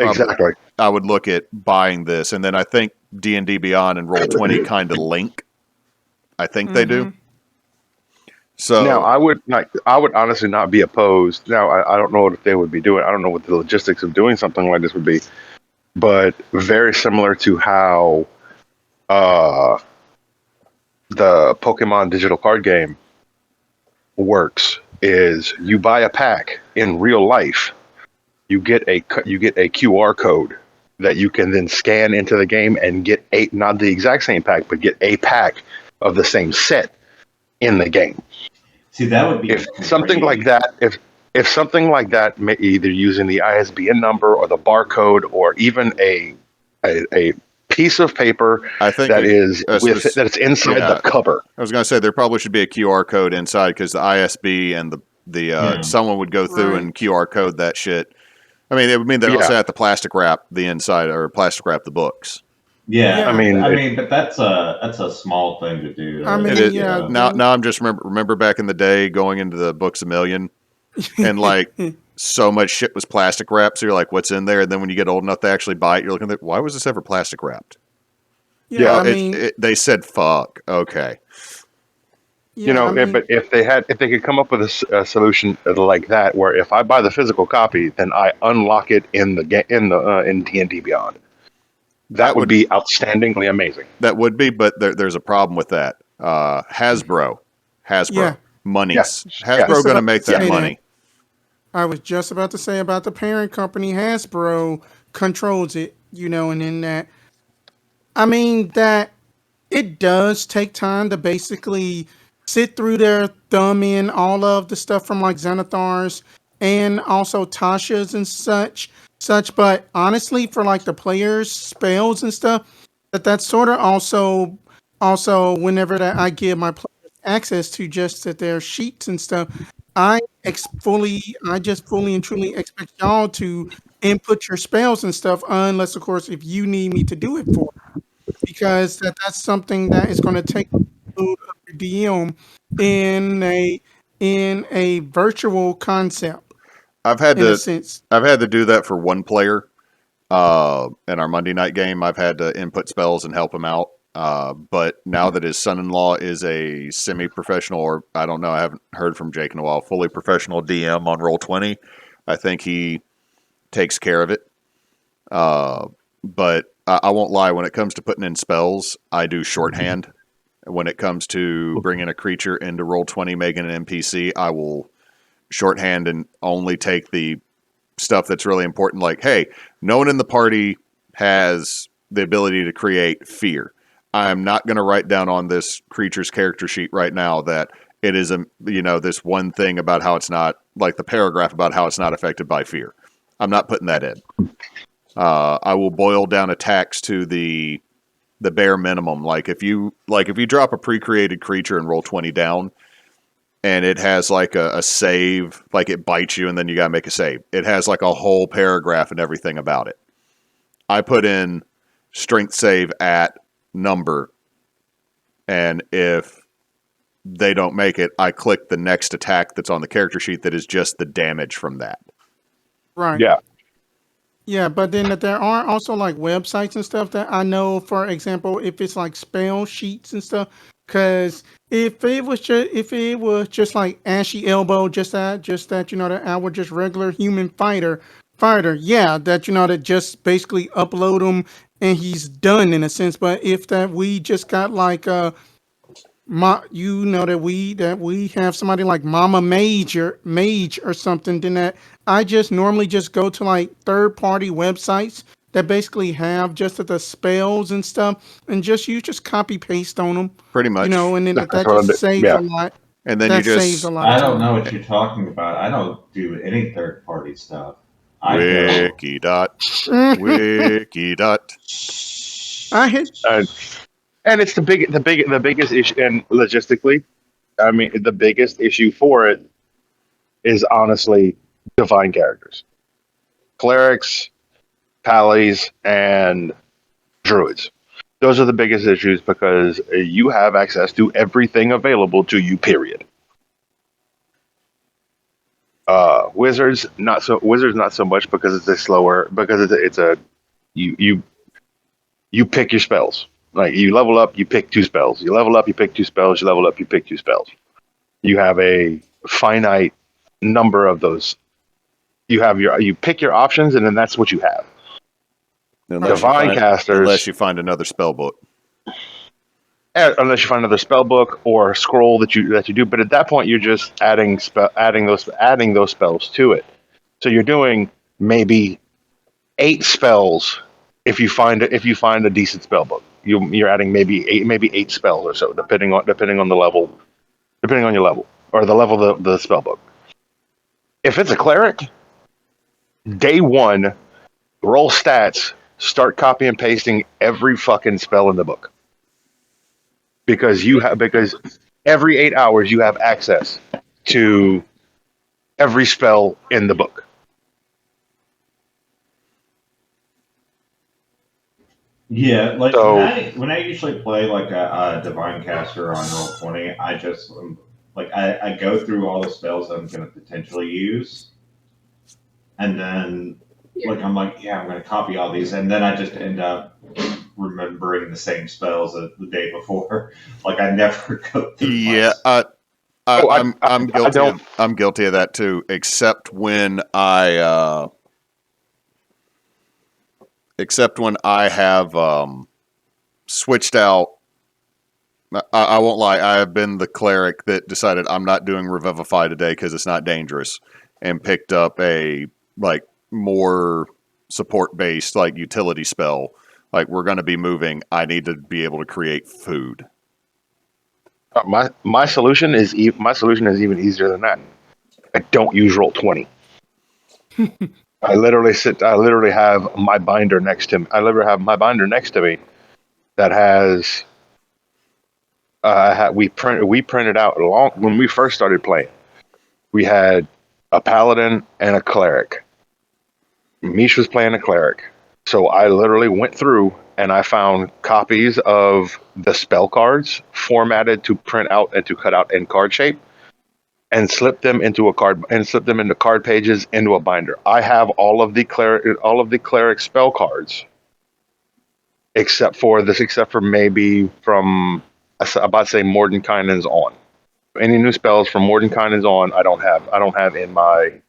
would look at buying this. And then I think D&D Beyond and Roll20 kind of link. I think they do. So now I would honestly not be opposed. Now I don't know what they would be doing. I don't know what the logistics of doing something like this would be, but very similar to how the Pokemon digital card game works is you buy a pack in real life, you get a QR code that you can then scan into the game and get not the exact same pack, but get a pack of the same set in the game. See, that would be if something like that. If something like that, either using the ISBN number or the barcode, or even a piece of paper I think that it's inside the cover. I was going to say there probably should be a QR code inside, because the ISB and the someone would go through and QR code that shit. I mean, it would mean they also have to plastic wrap the inside or plastic wrap the books. Yeah, I mean, but that's a small thing to do. I mean, it is. Now I'm just remember back in the day going into the Books a Million, and like so much shit was plastic wrapped. So you're like, what's in there? And then when you get old enough to actually buy it, you're looking at, why was this ever plastic wrapped? Yeah, they said fuck. Okay. But if they could come up with a solution like that, where if I buy the physical copy, then I unlock it in D&D Beyond. That would be outstandingly amazing. That would be, but there's a problem with that. Hasbro, money. Yes. Hasbro going to make that money. I was just about to say about the parent company. Hasbro controls it, and in that, I mean that it does take time to basically sit through their thumb in all of the stuff from like Xanathar's and also Tasha's and such. But honestly, for like the players' spells and stuff, that's sort of also whenever that I give my players access to just their sheets and stuff, I just fully and truly expect y'all to input your spells and stuff, unless of course if you need me to do it for you, because that's something that is going to take load of your DM in a virtual concept I've had in a to sense. I've had to do that for one player. In our Monday night game, I've had to input spells and help him out. But now that his son-in-law is a semi-professional, or I don't know, I haven't heard from Jake in a while, fully professional DM on Roll20, I think he takes care of it. But I won't lie, when it comes to putting in spells, I do shorthand. When it comes to bringing a creature into Roll20, making an NPC, I will shorthand and only take the stuff that's really important. Like, hey, no one in the party has the ability to create fear. I'm not going to write down on this creature's character sheet right now that it is this one thing about how it's not, like the paragraph about how it's not affected by fear. I'm not putting that in. I will boil down attacks to the bare minimum. Like if you drop a pre-created creature and Roll20 down, and it has like a save, like it bites you and then you got to make a save. It has like a whole paragraph and everything about it. I put in strength save at number, and if they don't make it, I click the next attack that's on the character sheet that is just the damage from that. Right. Yeah. Yeah, but then there are also like websites and stuff that I know, for example, if it's like spell sheets and stuff, because if it was just like ashy elbow, just that that our just regular human fighter, yeah, that that just basically upload him and he's done in a sense. But if that we just got like that we have somebody like Mama Mage or something, then that I just normally just go to like third party websites that basically have just the spells and stuff, and just copy paste on them, Pretty much. and then That's that what I just do. saves a Yeah. lot. And then you That saves a just lot of I don't know time. what you're talking about. I don't do any third party stuff. I go. wiki dot wiki dot. I hit. And it's the biggest issue, and logistically, I mean, the biggest issue for it is honestly divine characters, clerics, pallies, and druids. Those are the biggest issues because you have access to everything available to you. Period. Wizards not so much because it's a slower because it's a you you you pick your spells. Like you level up, you pick two spells. You level up, you pick two spells. You level up, you pick two spells. You have a finite number of those. You pick your options, and then that's what you have. Divine casters, unless you find another spell book. unless you find another spell book or scroll that you do. But at that point, you're just adding those spells to it. So you're doing maybe 8 spells if you find a decent spell book. You're adding maybe eight spells or so, depending on the level, depending on your level or the level of the spell book. If it's a cleric, day one, roll stats, start copy and pasting every fucking spell in the book because every 8 hours you have access to every spell in the book. Yeah, like So when I usually play like a divine caster on Roll20, I just like I go through all the spells that I'm going to potentially use, and then like I'm like, yeah, I'm going to copy all these, and then I just end up remembering the same spells as the day before. Like I never go through Yeah, oh, I'm I guilty. don't. I'm guilty of that too. Except when I have switched out. I won't lie. I have been the cleric that decided I'm not doing Revivify today because it's not dangerous, and picked up a like more support based like utility spell. Like we're going to be moving. I need to be able to create food. My solution is even easier than that. I don't use Roll20. I literally have my binder next to me. I literally have my binder next to me that has we printed out long when we first started playing. We had a paladin and a cleric. Mish was playing a cleric. So I literally went through and I found copies of the spell cards formatted to print out and to cut out in card shape and slipped them into card pages into a binder. I have all of the cleric spell cards except for maybe from about to say Mordenkainen's on. Any new spells from Mordenkainen's on, I don't have in my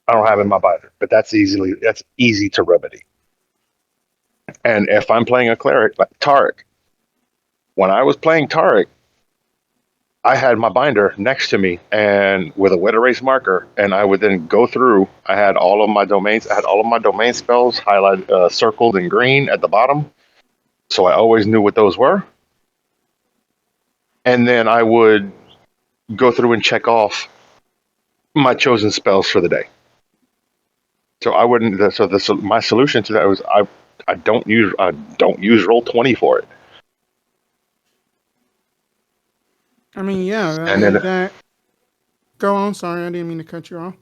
binder, but that's easy to remedy. And if I'm playing a cleric like Tarek, when I was playing Tarek, I had my binder next to me and with a wet erase marker, and I would then go through. I had all of my domains. I had all of my domain spells highlighted, circled in green at the bottom, so I always knew what those were. And then I would go through and check off my chosen spells for the day. So I wouldn't. So my solution to that was I don't use Roll20 for it. I mean, yeah, And then that. Go on. Sorry, I didn't mean to cut you off.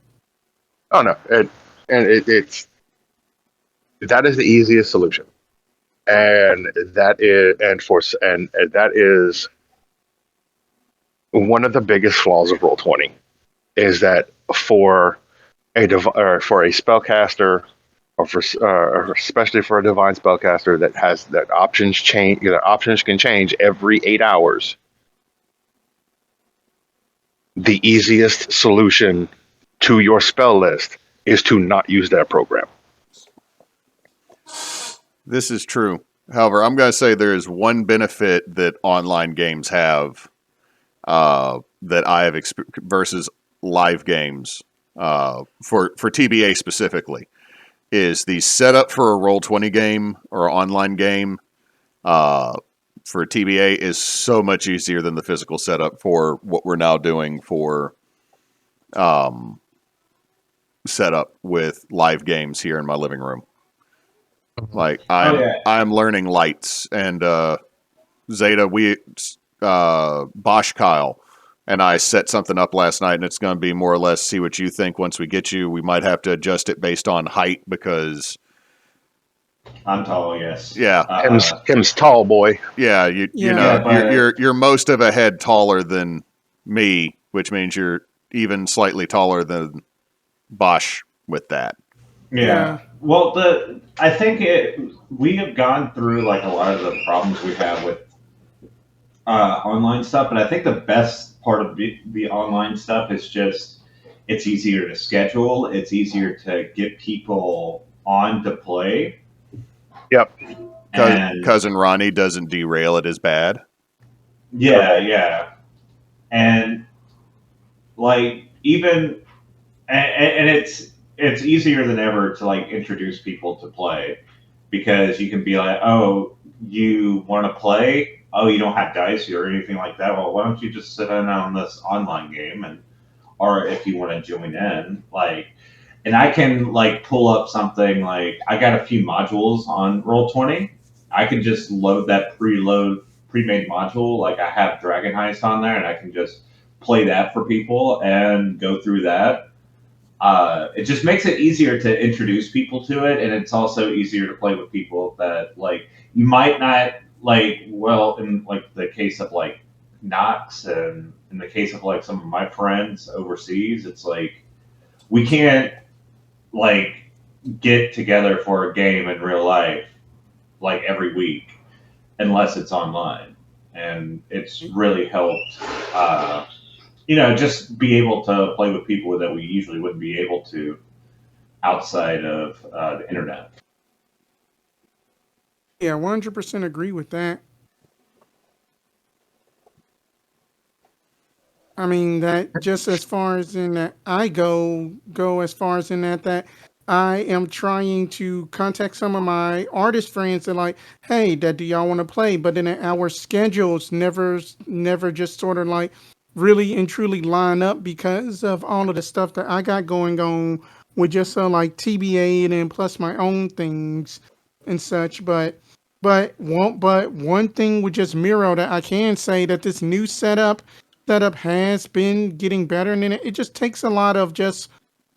oh no, it's that is the easiest solution, and that is one of the biggest flaws of Roll20 is that for a spellcaster or especially for a divine spellcaster that options can change every 8 hours. The easiest solution to your spell list is to not use that program. This is true. However, I'm going to say there is one benefit that online games have that I have versus live games for TBA specifically is the setup for a Roll20 game or online game for TBA is so much easier than the physical setup for what we're now doing for setup with live games here in my living room. Like I'm learning lights and Zeta Bosch Kyle and I set something up last night and it's going to be more or less see what you think once we get you. We might have to adjust it based on height because I'm tall, yes. Yeah. Him's tall, boy. Yeah, you know, you're most of a head taller than me, which means you're even slightly taller than Bosch with that. Yeah. Well, I think we have gone through like a lot of the problems we have with online stuff, but I think the best part of the online stuff is just it's easier to schedule. It's easier to get people on to play. Yep. Cousin Ronnie doesn't derail it as bad. Yeah. And like even and it's easier than ever to like introduce people to play because you can be like, oh, you want to play? Oh, you don't have dice or anything like that. Well, why don't you just sit in on this online game or if you want to join in, like, and I can like pull up something like I got a few modules on Roll20. I can just load that pre-made module. Like I have Dragon Heist on there, and I can just play that for people and go through that. It just makes it easier to introduce people to it, and it's also easier to play with people that like you might not like. Well, in like the case of like Knox, and in the case of like some of my friends overseas, it's like we can't like get together for a game in real life like every week unless it's online, and it's really helped. Just be able to play with people that we usually wouldn't be able to outside of the internet. Yeah, 100% agree with that. I mean that just as far as in that I go as far as in that I am trying to contact some of my artist friends and like, hey, do y'all want to play? But then our schedules never just sort of like really and truly line up because of all of the stuff that I got going on with just like TBA and then plus my own things and such. But one thing with just Miro that I can say that this new setup setup has been getting better, and then it just takes a lot of just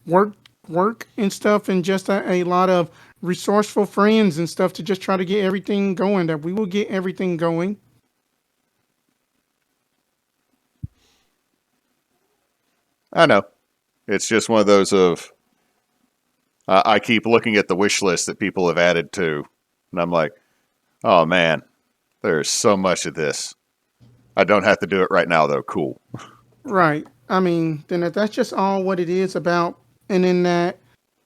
work and stuff, and just a lot of resourceful friends and stuff to just try to get everything going. That we will get everything going. I know. It's just one of those of I keep looking at the wish list that people have added to, and I'm like, oh man, there's so much of this. I don't have to do it right now though. Cool. Right. I mean, then that's just all what it is about. And in that,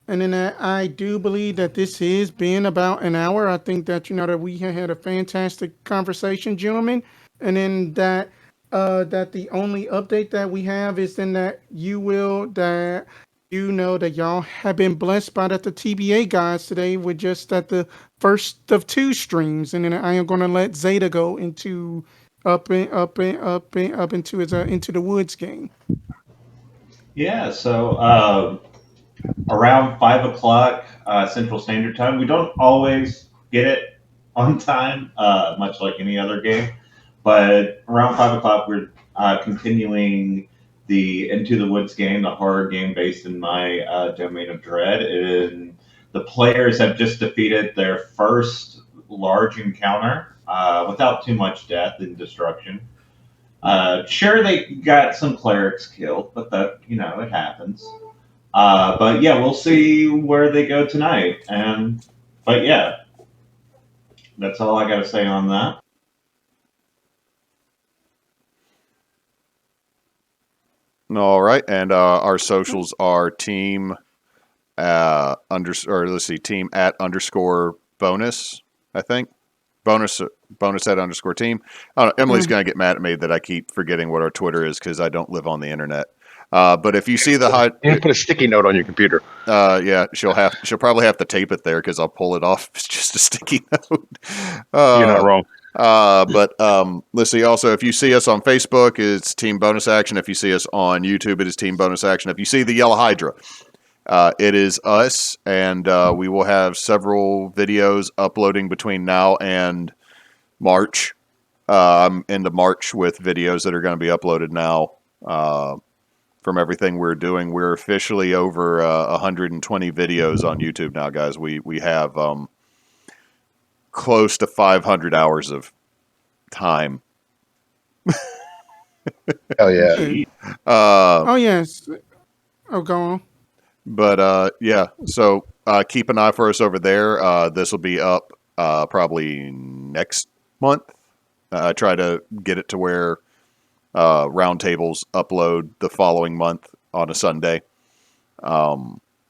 I do believe that this is being about an hour. I think that that we had a fantastic conversation, gentlemen. And then that the only update that we have is then that you know that y'all have been blessed by that the TBA guys today with just at the first of two streams, and then I am going to let Zeta go into up into his into the woods game. Yeah, so around 5 o'clock Central Standard Time. We don't always get it on time, much like any other game, but around 5 o'clock we're continuing the Into the Woods game, the horror game based in my domain of dread. And the players have just defeated their first large encounter without too much death and destruction. Sure, they got some clerics killed, but that it happens. But yeah, we'll see where they go tonight. And but yeah, that's all I got to say on that. All right, and our socials are team team at underscore bonus. I think bonus at underscore team. I don't know, Emily's gonna get mad at me that I keep forgetting what our Twitter is because I don't live on the internet. But if you see the high, You can put a sticky note on your computer. yeah, she'll probably have to tape it there because I'll pull it off. It's just a sticky note. You're not wrong. But let's see. Also, if you see us on Facebook, it's Team Bonus Action. If you see us on YouTube, it is Team Bonus Action. If you see the Yellow Hydra, it is us, and we will have several videos uploading between now and March. I'm into March with videos that are going to be uploaded now. From everything we're doing, we're officially over 120 videos on YouTube now, guys. We have close to 500 hours of time. Hell yeah. Gee. Oh yes. Oh, go on. But yeah, so keep an eye for us over there. This will be up probably next month. I try to get it to where roundtables upload the following month on a Sunday.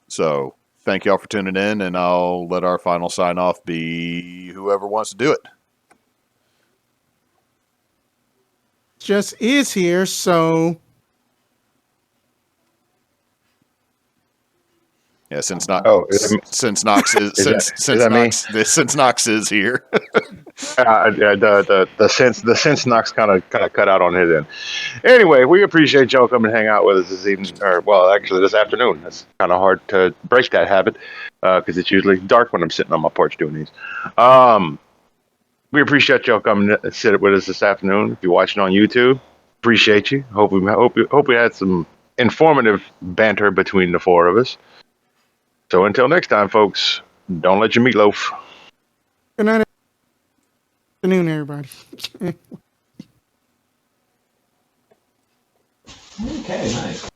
So thank y'all for tuning in, and I'll let our final sign off be whoever wants to do it. Just is here, so Yeah, since not Oh, since Knox is Is that- since is that me? Since Knox is here. The sense knocks kind of cut out on his end. Anyway, we appreciate y'all coming and hang out with us this evening, or well, actually this afternoon. It's kind of hard to break that habit because it's usually dark when I'm sitting on my porch doing these. We appreciate y'all coming to sit with us this afternoon. If you're watching on YouTube, appreciate you. Hope we had some informative banter between the four of us. So until next time, folks, don't let your meatloaf. good night, afternoon, everybody. Okay, nice.